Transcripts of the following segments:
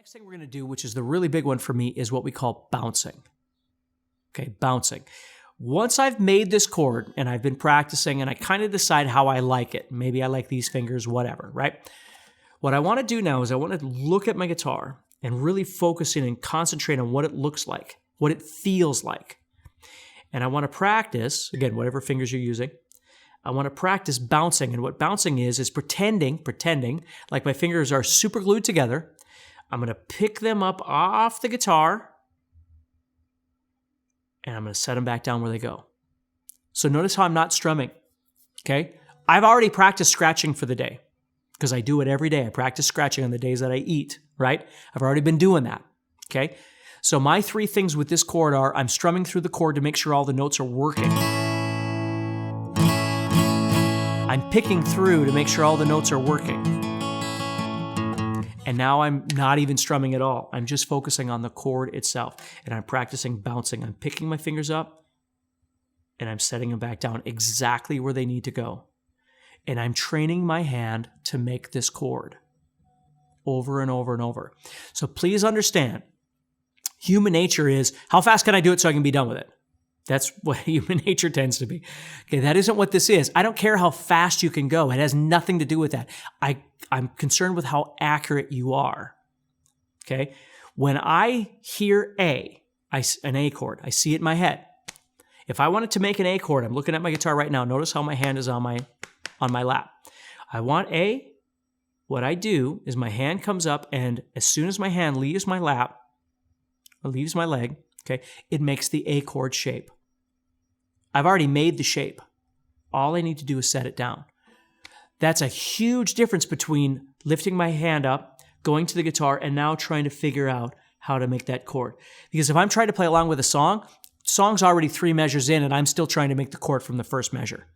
Next thing we're going to do, which is the really big one for me, is what we call bouncing. Okay, bouncing. Once I've made this chord and I've been practicing and I kind of decide how I like it, maybe I like these fingers, whatever, right? What I want to do now is I want to look at my guitar and really focus in and concentrate on what it looks like, what it feels like. And I want to practice, again, whatever fingers you're using, I want to practice bouncing. And what bouncing is pretending like my fingers are super glued together. I'm going to pick them up off the guitar and I'm going to set them back down where they go. So notice how I'm not strumming, okay? I've already practiced scratching for the day because I do it every day. I practice scratching on the days that I eat, right? I've already been doing that, okay? So my three things with this chord are I'm strumming through the chord to make sure all the notes are working. I'm picking through to make sure all the notes are working. And now I'm not even strumming at all. I'm just focusing on the chord itself. And I'm practicing bouncing. I'm picking my fingers up and I'm setting them back down exactly where they need to go. And I'm training my hand to make this chord over and over and over. So please understand, human nature is, how fast can I do it so I can be done with it? That's what human nature tends to be. Okay, that isn't what this is. I don't care how fast you can go. It has nothing to do with that. I'm concerned with how accurate you are. Okay? When I hear an A chord, I see it in my head. If I wanted to make an A chord, I'm looking at my guitar right now. Notice how my hand is on my lap. I want A. What I do is my hand comes up, and as soon as my hand leaves my lap, or leaves my leg, okay, it makes the A chord shape. I've already made the shape. All I need to do is set it down. That's a huge difference between lifting my hand up, going to the guitar, and now trying to figure out how to make that chord. Because if I'm trying to play along with a song's already 3 measures in, and I'm still trying to make the chord from the first measure.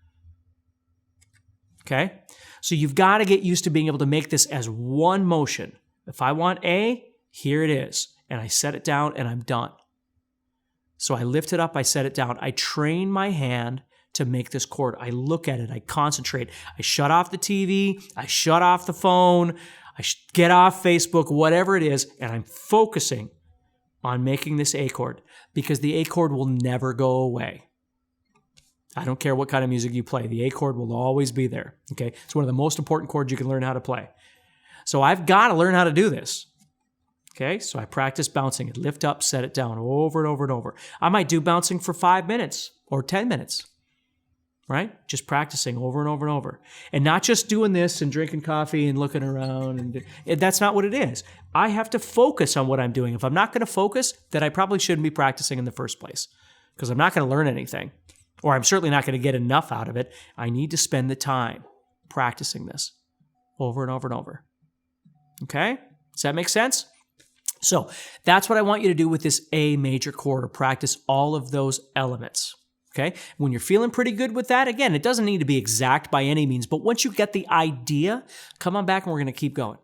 Okay? So you've got to get used to being able to make this as one motion. If I want A, here it is. And I set it down, and I'm done. So I lift it up, I set it down. I train my hand to make this chord. I look at it, I concentrate. I shut off the TV, I shut off the phone, I get off Facebook, whatever it is, and I'm focusing on making this A chord because the A chord will never go away. I don't care what kind of music you play. The A chord will always be there, okay? It's one of the most important chords you can learn how to play. So I've got to learn how to do this. Okay, so I practice bouncing it, lift up, set it down over and over and over. I might do bouncing for 5 minutes or 10 minutes, right? Just practicing over and over and over. And not just doing this and drinking coffee and looking around. And that's not what it is. I have to focus on what I'm doing. If I'm not going to focus, then I probably shouldn't be practicing in the first place because I'm not going to learn anything, or I'm certainly not going to get enough out of it. I need to spend the time practicing this over and over and over. Okay? Does that make sense? So that's what I want you to do with this A major chord, or practice all of those elements, okay? When you're feeling pretty good with that, again, it doesn't need to be exact by any means, but once you get the idea, come on back and we're going to keep going.